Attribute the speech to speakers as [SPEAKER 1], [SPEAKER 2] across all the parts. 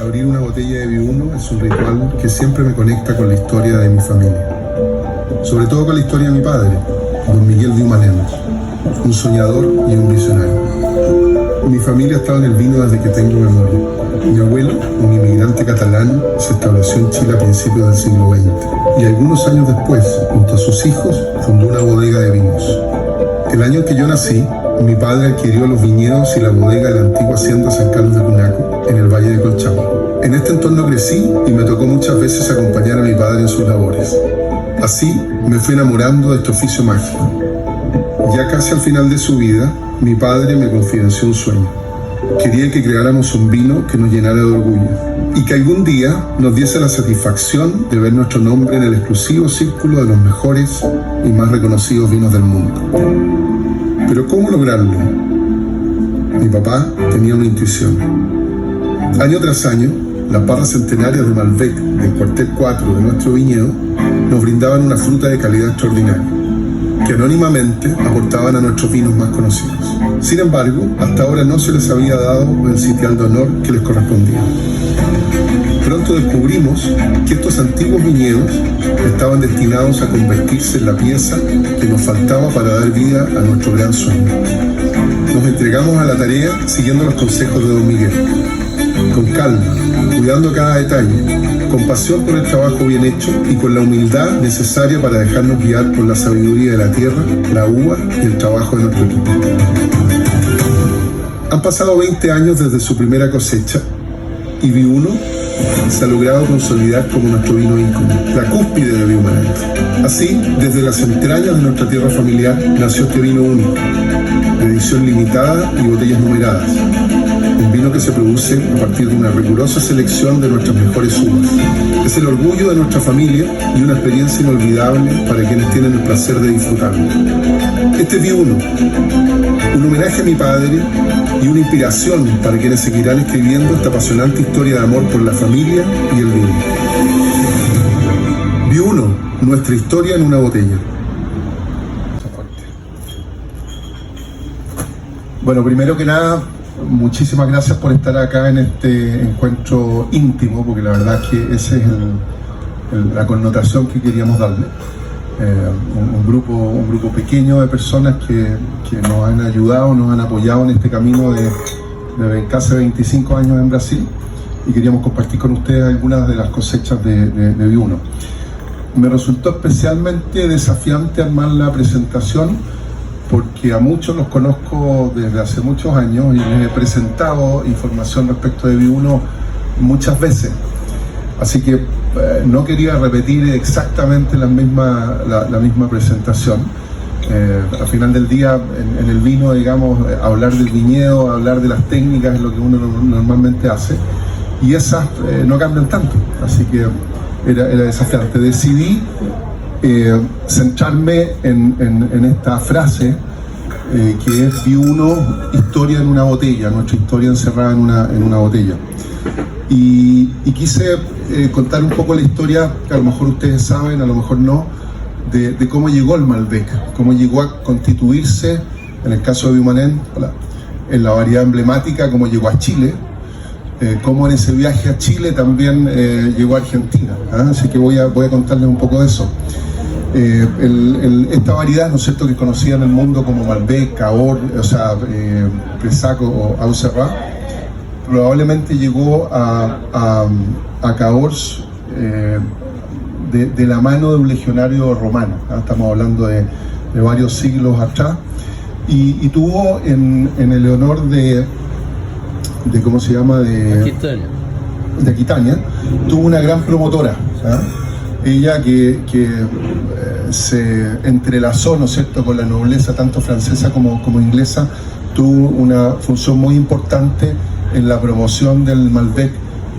[SPEAKER 1] Abrir una botella de V1 es un ritual que siempre me conecta con la historia de mi familia. Sobre todo con la historia de mi padre, don Miguel Viumanén, un soñador y un visionario. Mi familia ha estado en el vino desde que tengo memoria. Mi abuelo, un inmigrante catalán, se estableció en Chile a principios del siglo XX y algunos años después, junto a sus hijos, fundó una bodega de vinos. El año en que yo nací, mi padre adquirió los viñedos y la bodega de la antigua hacienda San Carlos de Cunaco, en el Valle de Colchagua. En este entorno crecí y me tocó muchas veces acompañar a mi padre en sus labores. Así me fui enamorando de este oficio mágico. Ya casi al final de su vida, mi padre me confidenció un sueño. Quería que creáramos un vino que nos llenara de orgullo y que algún día nos diese la satisfacción de ver nuestro nombre en el exclusivo círculo de los mejores y más reconocidos vinos del mundo. Pero ¿cómo lograrlo? Mi papá tenía una intuición. Año tras año, las parras centenarias de Malbec del cuartel 4 de nuestro viñedo nos brindaban una fruta de calidad extraordinaria, que anónimamente aportaban a nuestros vinos más conocidos. Sin embargo, hasta ahora no se les había dado el sitial de honor que les correspondía. Pronto descubrimos que estos antiguos viñedos estaban destinados a convertirse en la pieza que nos faltaba para dar vida a nuestro gran sueño. Nos entregamos a la tarea siguiendo los consejos de don Miguel, con calma, cuidando cada detalle, con pasión por el trabajo bien hecho y con la humildad necesaria para dejarnos guiar por la sabiduría de la tierra, la uva y el trabajo de nuestro equipo. Han pasado 20 años desde su primera cosecha y V1 se ha logrado consolidar como nuestro vino ícono, la cúspide de Viumanén. Así, desde las entrañas de nuestra tierra familiar nació este vino único, de edición limitada y botellas numeradas. Un vino que se produce a partir de una rigurosa selección de nuestras mejores uvas. Es el orgullo de nuestra familia y una experiencia inolvidable para quienes tienen el placer de disfrutarlo. Este es V1, un homenaje a mi padre y una inspiración para quienes seguirán escribiendo esta apasionante historia de amor por la familia y el vino. V1, nuestra historia en una botella. Bueno, primero que nada, muchísimas gracias por estar acá en este encuentro íntimo, porque la verdad es que esa es la connotación que queríamos darle. Un grupo pequeño de personas que nos han ayudado, nos han apoyado en este camino de casi 25 años en Brasil, y queríamos compartir con ustedes algunas de las cosechas de V1. Me resultó especialmente desafiante armar la presentación porque a muchos los conozco desde hace muchos años y les he presentado información respecto de V1 muchas veces. Así que no quería repetir exactamente la misma presentación. Al final del día, en el vino, digamos, hablar del viñedo, hablar de las técnicas es lo que uno normalmente hace, y esas no cambian tanto, así que era desafiante. Decidí centrarme en esta frase que es V1, historia en una botella, nuestra historia encerrada en una botella. Y quise contar un poco la historia, que a lo mejor ustedes saben, a lo mejor no, de cómo llegó el Malbec, cómo llegó a constituirse, en el caso de Viumanén, en la variedad emblemática, cómo llegó a Chile, cómo en ese viaje a Chile también llegó a Argentina. Así que voy a contarles un poco de eso. Esta variedad, ¿no es cierto?, que es conocida en el mundo como Malbec, Cahors, Pessac o Auxerrois, probablemente llegó a Cahors de la mano de un legionario romano. Estamos hablando de varios siglos atrás, y tuvo en el honor de ¿cómo se llama? De Aquitania, tuvo una gran promotora. Ella que se entrelazó, ¿no es cierto?, con la nobleza tanto francesa como inglesa, tuvo una función muy importante en la promoción del Malbec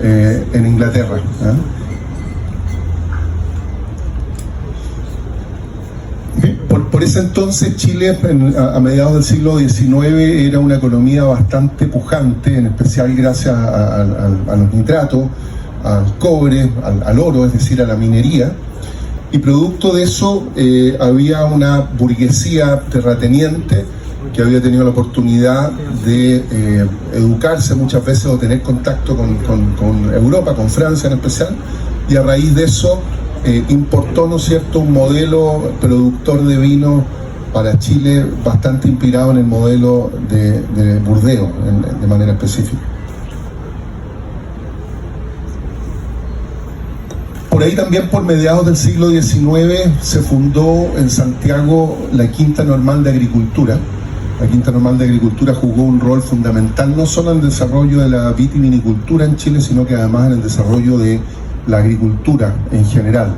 [SPEAKER 1] en Inglaterra. Por ese entonces Chile, a mediados del siglo XIX, era una economía bastante pujante, en especial gracias a los nitratos, al cobre, al oro, es decir, a la minería, y producto de eso había una burguesía terrateniente que había tenido la oportunidad de educarse muchas veces o tener contacto con Europa, con Francia en especial, y a raíz de eso importó, ¿no es cierto?, un modelo productor de vino para Chile bastante inspirado en el modelo de Burdeos, de manera específica. Por ahí también, por mediados del siglo XIX, se fundó en Santiago la Quinta Normal de Agricultura. La Quinta Normal de Agricultura jugó un rol fundamental no solo en el desarrollo de la vitivinicultura en Chile, sino que además en el desarrollo de la agricultura en general.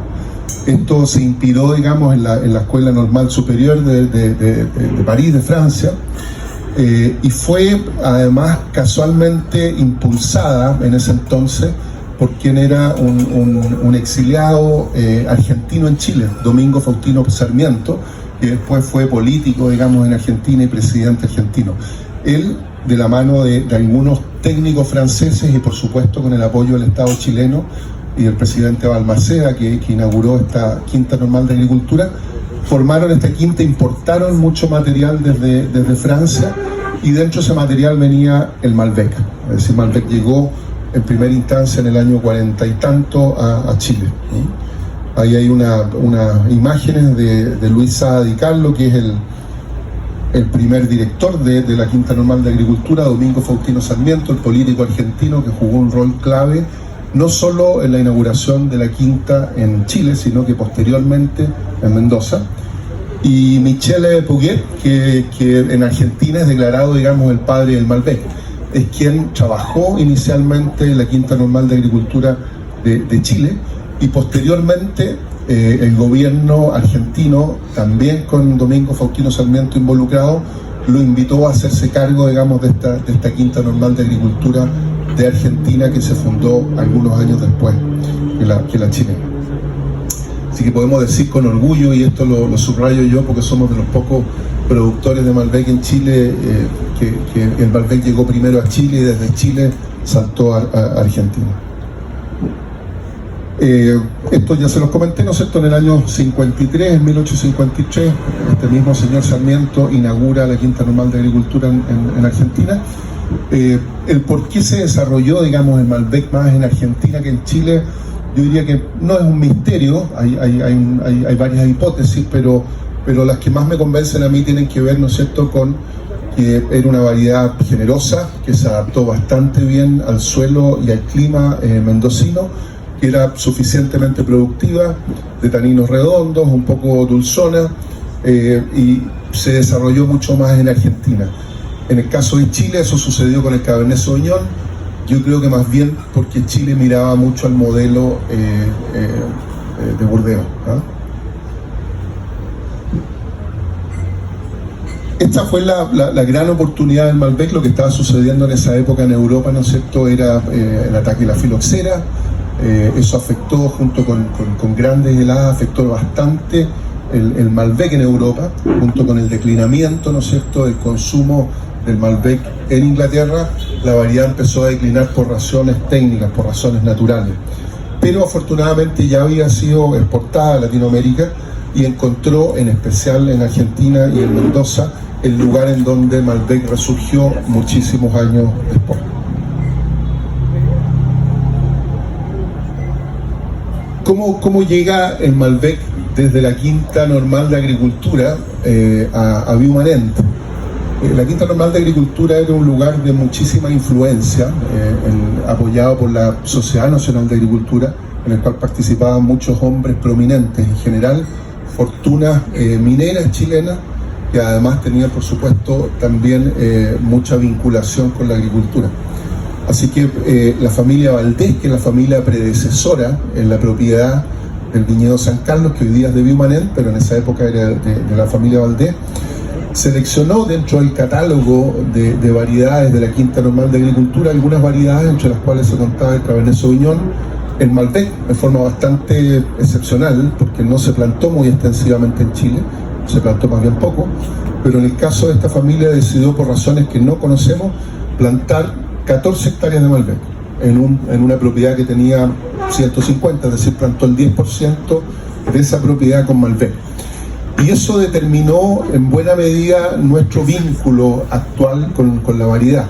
[SPEAKER 1] Esto se inspiró, digamos, en la Escuela Normal Superior de París, de Francia, y fue además casualmente impulsada en ese entonces por quien era un exiliado argentino en Chile, Domingo Faustino Sarmiento, que después fue político, digamos, en Argentina y presidente argentino. Él, de la mano de algunos técnicos franceses y por supuesto con el apoyo del Estado chileno y del presidente Balmaceda, que inauguró esta Quinta Normal de Agricultura, formaron esta quinta, importaron mucho material desde Francia, y dentro de ese material venía el Malbec. Es decir, Malbec llegó en primera instancia en el año 40 y tanto a Chile. Ahí hay unas imágenes de Luis Saada Di Carlo, que es el primer director de la Quinta Normal de Agricultura, Domingo Faustino Sarmiento, el político argentino que jugó un rol clave no solo en la inauguración de la quinta en Chile, sino que posteriormente en Mendoza. Y Michel Puget, que en Argentina es declarado, digamos, el padre del Malbec. Es quien trabajó inicialmente en la Quinta Normal de Agricultura de Chile, y posteriormente el gobierno argentino, también con Domingo Faustino Sarmiento involucrado, lo invitó a hacerse cargo, digamos, de esta Quinta Normal de Agricultura de Argentina, que se fundó algunos años después que la chilena. Así que podemos decir con orgullo, y esto lo subrayo yo porque somos de los pocos productores de Malbec en Chile, que el Malbec llegó primero a Chile y desde Chile saltó a Argentina. Esto ya se los comenté, ¿no es cierto? En el año 53, en 1853, este mismo señor Sarmiento inaugura la Quinta Normal de Agricultura en Argentina. El por qué se desarrolló, digamos, el Malbec más en Argentina que en Chile, yo diría que no es un misterio, hay varias hipótesis, pero las que más me convencen a mí tienen que ver, ¿no es cierto?, con que era una variedad generosa, que se adaptó bastante bien al suelo y al clima mendocino, que era suficientemente productiva, de taninos redondos, un poco dulzona, y se desarrolló mucho más en Argentina. En el caso de Chile eso sucedió con el Cabernet Sauvignon, yo creo que más bien porque Chile miraba mucho al modelo de Burdeos, ¿ah? Esta fue la gran oportunidad del Malbec. Lo que estaba sucediendo en esa época en Europa, ¿no es cierto?, era el ataque de la filoxera. Eso afectó, junto con grandes heladas, afectó bastante el Malbec en Europa, junto con el declinamiento, ¿no es cierto?, del consumo del Malbec en Inglaterra. La variedad empezó a declinar por razones técnicas, por razones naturales. Pero afortunadamente ya había sido exportada a Latinoamérica y encontró, en especial en Argentina y en Mendoza, el lugar en donde Malbec resurgió muchísimos años después. ¿Cómo llega el Malbec desde la Quinta Normal de Agricultura a Viumanent? La Quinta Normal de Agricultura era un lugar de muchísima influencia, apoyado por la Sociedad Nacional de Agricultura, en el cual participaban muchos hombres prominentes, en general fortunas mineras chilenas, que además tenían, por supuesto, también mucha vinculación con la agricultura. Así que la familia Valdés, que es la familia predecesora en la propiedad del viñedo San Carlos, que hoy día es de Viumanent, pero en esa época era de la familia Valdés, seleccionó dentro del catálogo de variedades de la Quinta Normal de Agricultura algunas variedades, entre las cuales se contaba el Cabernet Sauvignon, el Malbec, de forma bastante excepcional, porque no se plantó muy extensivamente en Chile, se plantó más bien poco, pero en el caso de esta familia decidió, por razones que no conocemos, plantar 14 hectáreas de Malbec en una propiedad que tenía 150, es decir, plantó el 10% de esa propiedad con Malbec. Y eso determinó en buena medida nuestro vínculo actual con la variedad.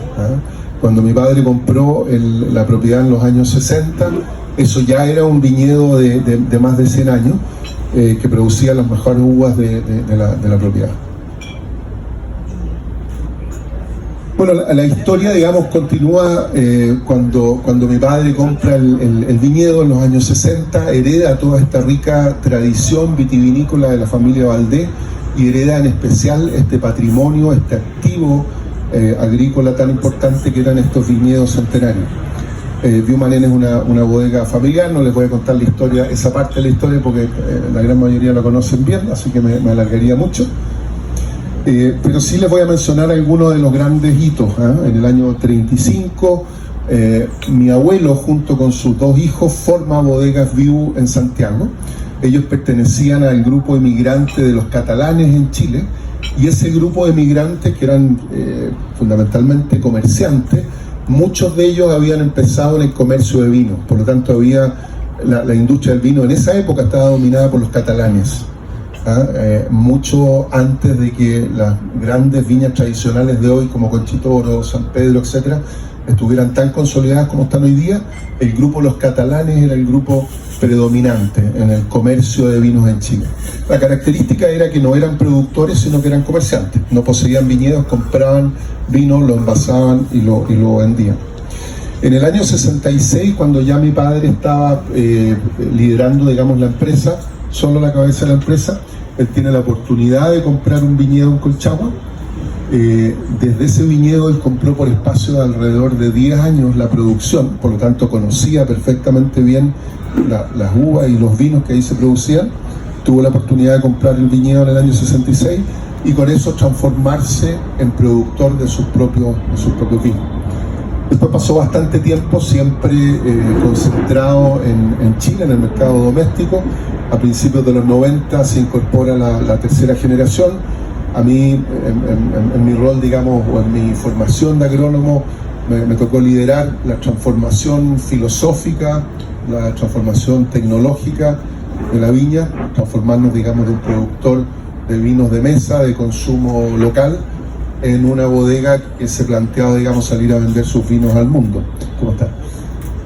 [SPEAKER 1] Cuando mi padre compró la propiedad en los años 60, eso ya era un viñedo de más de 100 años que producía las mejores uvas de la propiedad. Bueno, la historia, digamos, continúa cuando mi padre compra el viñedo en los años 60, hereda toda esta rica tradición vitivinícola de la familia Valdés y hereda en especial este patrimonio, este activo agrícola tan importante que eran estos viñedos centenarios. Viu Manén es una bodega familiar, no les voy a contar la historia, esa parte de la historia porque la gran mayoría la conocen bien, así que me alargaría mucho. Pero sí les voy a mencionar algunos de los grandes hitos. En el año 35, mi abuelo junto con sus dos hijos forma Bodegas Viu en Santiago. Ellos pertenecían al grupo emigrante de los catalanes en Chile, y ese grupo de emigrantes, que eran fundamentalmente comerciantes, muchos de ellos habían empezado en el comercio de vino. Por lo tanto, había la industria del vino en esa época estaba dominada por los catalanes. Mucho antes de que las grandes viñas tradicionales de hoy como Conchitoro, San Pedro, etcétera, estuvieran tan consolidadas como están hoy día, el grupo Los Catalanes era el grupo predominante en el comercio de vinos en Chile. La característica era que no eran productores, sino que eran comerciantes. No poseían viñedos, compraban vino, lo envasaban y lo vendían. En el año 66, cuando ya mi padre estaba liderando, digamos, la empresa, solo la cabeza de la empresa, él tiene la oportunidad de comprar un viñedo en Colchagua. Desde ese viñedo él compró por espacio de alrededor de 10 años la producción, por lo tanto conocía perfectamente bien las uvas y los vinos que ahí se producían. Tuvo la oportunidad de comprar el viñedo en el año 66 y con eso transformarse en productor de sus propios vinos. Después pasó bastante tiempo siempre concentrado en Chile, en el mercado doméstico. A principios de los 90 se incorpora la tercera generación. A mí, en mi rol, digamos, o en mi formación de agrónomo, me tocó liderar la transformación filosófica, la transformación tecnológica de la viña, transformarnos, digamos, de un productor de vinos de mesa, de consumo local, en una bodega que se planteaba, digamos, salir a vender sus vinos al mundo. ¿Cómo está?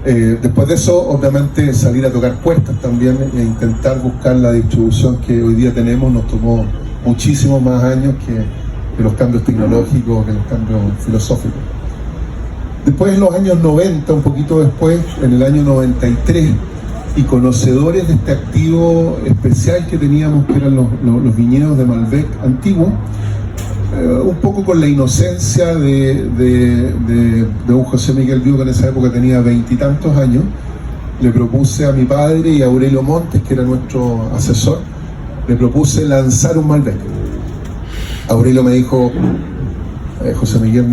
[SPEAKER 1] Después de eso, obviamente, salir a tocar puertas también e intentar buscar la distribución que hoy día tenemos. Nos tomó muchísimos más años que los cambios tecnológicos, que los cambios filosóficos. Después, en los años 90, un poquito después, en el año 93, y conocedores de este activo especial que teníamos, que eran los viñedos de Malbec antiguos, un poco con la inocencia de un José Miguel Viu, que en esa época tenía 20 y tantos años, le propuse a mi padre y a Aurelio Montes, que era nuestro asesor, le propuse lanzar un Malbec. Aurelio me dijo, José Miguel,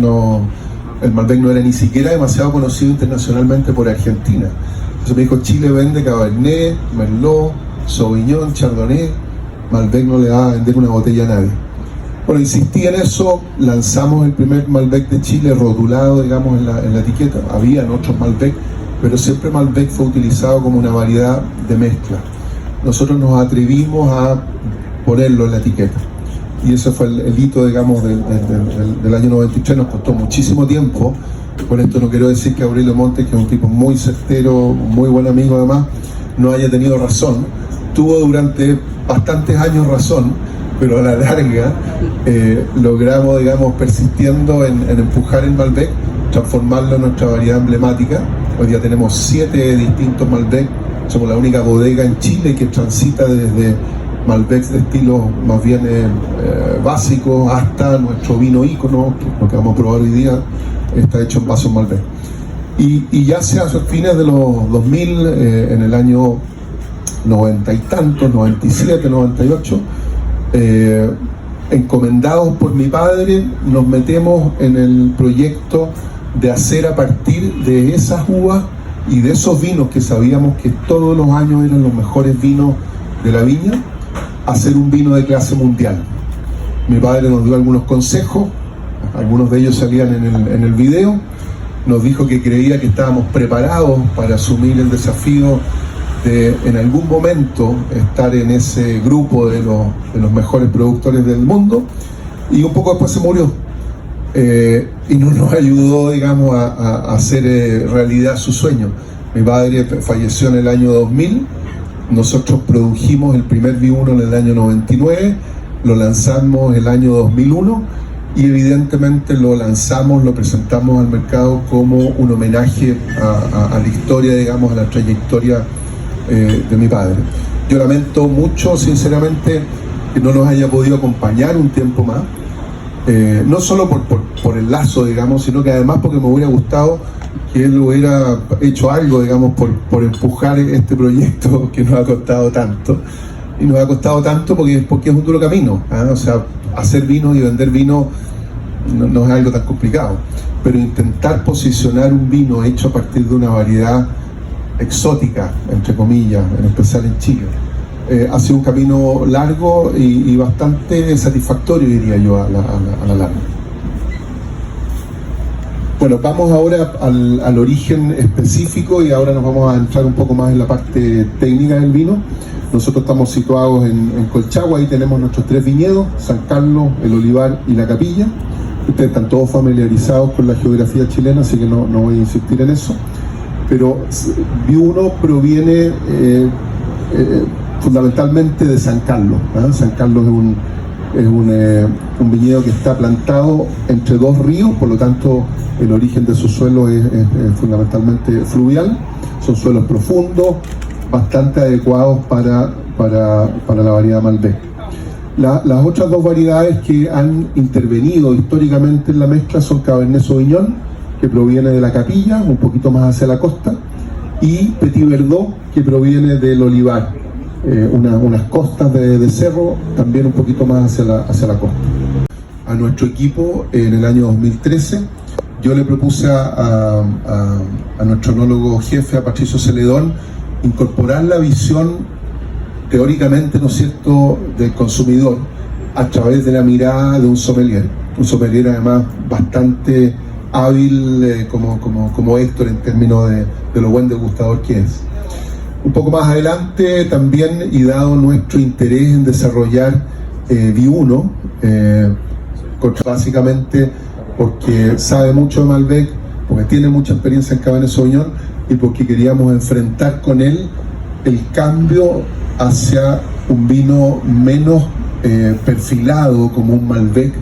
[SPEAKER 1] el Malbec no era ni siquiera demasiado conocido internacionalmente por Argentina. Entonces me dijo, Chile vende Cabernet, Merlot, Sauvignon, Chardonnay, Malbec no le va a vender una botella a nadie. Bueno, insistí en eso, lanzamos el primer Malbec de Chile rotulado, digamos, en la etiqueta. Habían otros Malbec, pero siempre Malbec fue utilizado como una variedad de mezcla. Nosotros nos atrevimos a ponerlo en la etiqueta. Y ese fue el hito, digamos, del año 93. Nos costó muchísimo tiempo. Con esto no quiero decir que Aurelio Montes, que es un tipo muy certero, muy buen amigo además, no haya tenido razón. Tuvo durante bastantes años razón, pero a la larga logramos, digamos, persistiendo en empujar el Malbec, transformarlo en nuestra variedad emblemática. Hoy día tenemos 7 distintos Malbec. Somos la única bodega en Chile que transita desde Malbecs de estilo más bien básicos hasta nuestro vino ícono, que es lo que vamos a probar hoy día, está hecho en vasos Malbec. Y ya hacia fines de los 2000, en el año 90 y tantos, 97, 98, encomendados por mi padre, nos metemos en el proyecto de hacer a partir de esas uvas y de esos vinos que sabíamos que todos los años eran los mejores vinos de la viña, hacer un vino de clase mundial. Mi padre nos dio algunos consejos, algunos de ellos salían en el video. Nos dijo que creía que estábamos preparados para asumir el desafío de en algún momento estar en ese grupo de los mejores productores del mundo, y un poco después se murió. Y no nos ayudó, digamos, a hacer realidad su sueño. Mi padre falleció en el año 2000, nosotros produjimos el primer V1 en el año 99, lo lanzamos el año 2001 y evidentemente lo lanzamos, lo presentamos al mercado como un homenaje a la historia, digamos, a la trayectoria de mi padre. Yo lamento mucho, sinceramente, que no nos haya podido acompañar un tiempo más. No solo por el lazo, digamos, sino que además porque me hubiera gustado que él hubiera hecho algo, digamos, por empujar este proyecto que nos ha costado tanto. Y nos ha costado tanto porque es un duro camino, ¿eh? O sea, hacer vino y vender vino no es algo tan complicado, pero intentar posicionar un vino hecho a partir de una variedad exótica, entre comillas, en especial en Chile, ha sido un camino largo y bastante satisfactorio, diría yo, a la larga. Bueno, vamos ahora al origen específico y ahora nos vamos a entrar un poco más en la parte técnica del vino. Nosotros estamos situados en Colchagua, ahí tenemos nuestros 3 viñedos, San Carlos, El Olivar y La Capilla. Ustedes están todos familiarizados con la geografía chilena, así que no voy a insistir en eso. Pero V1 proviene fundamentalmente de San Carlos, ¿eh? San Carlos es un viñedo que está plantado entre 2 ríos, por lo tanto el origen de sus suelos es fundamentalmente fluvial. Son suelos profundos, bastante adecuados para la variedad Malbec. Las otras 2 variedades que han intervenido históricamente en la mezcla son Cabernet Sauvignon, que proviene de La Capilla, un poquito más hacia la costa, y Petit Verdot, que proviene del Olivar, unas costas de cerro, también un poquito más hacia la costa. A nuestro equipo, en el año 2013, yo le propuse a nuestro enólogo jefe, a Patricio Celedón, incorporar la visión teóricamente, ¿no es cierto?, del consumidor a través de la mirada de un sommelier además bastante hábil como Héctor en términos de lo buen degustador que es. Un poco más adelante también, y dado nuestro interés en desarrollar V1, básicamente porque sabe mucho de Malbec, porque tiene mucha experiencia en Cabernet Sauvignon y porque queríamos enfrentar con él el cambio hacia un vino menos perfilado como un Malbec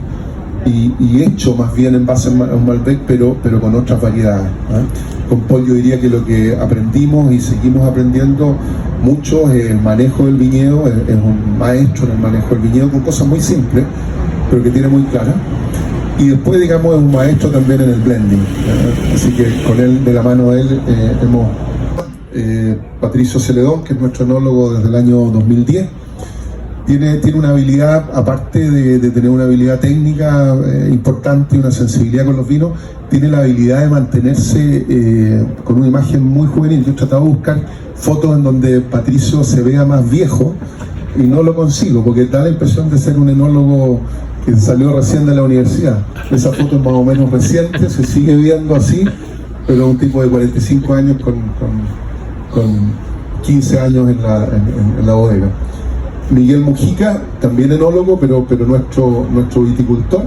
[SPEAKER 1] y hecho más bien en base a un Malbec, pero con otras variedades, ¿eh? Con Paul yo diría que lo que aprendimos y seguimos aprendiendo mucho es el manejo del viñedo. Es un maestro en el manejo del viñedo con cosas muy simples, pero que tiene muy claras. Y después, digamos, es un maestro también en el blending, ¿eh? Así que con él, de la mano de él, hemos... Patricio Celedón, que es nuestro enólogo desde el año 2010, tiene una habilidad, aparte de tener una habilidad técnica importante y una sensibilidad con los vinos, tiene la habilidad de mantenerse con una imagen muy juvenil. Yo he tratado de buscar fotos en donde Patricio se vea más viejo y no lo consigo, porque da la impresión de ser un enólogo que salió recién de la universidad. Esa foto es más o menos reciente, se sigue viendo así, pero un tipo de 45 años con 15 años en la bodega. Miguel Mujica, también enólogo, pero nuestro viticultor,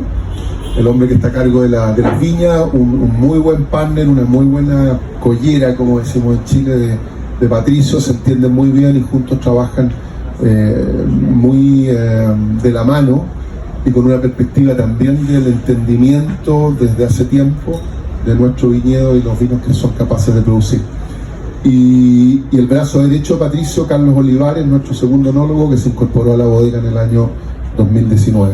[SPEAKER 1] el hombre que está a cargo de las viñas, un muy buen partner, una muy buena collera, como decimos en Chile, de Patricio. Se entienden muy bien y juntos trabajan muy de la mano y con una perspectiva también del entendimiento desde hace tiempo de nuestro viñedo y los vinos que son capaces de producir. Y el brazo derecho de Patricio, Carlos Olivares, nuestro segundo enólogo, que se incorporó a la bodega en el año 2019.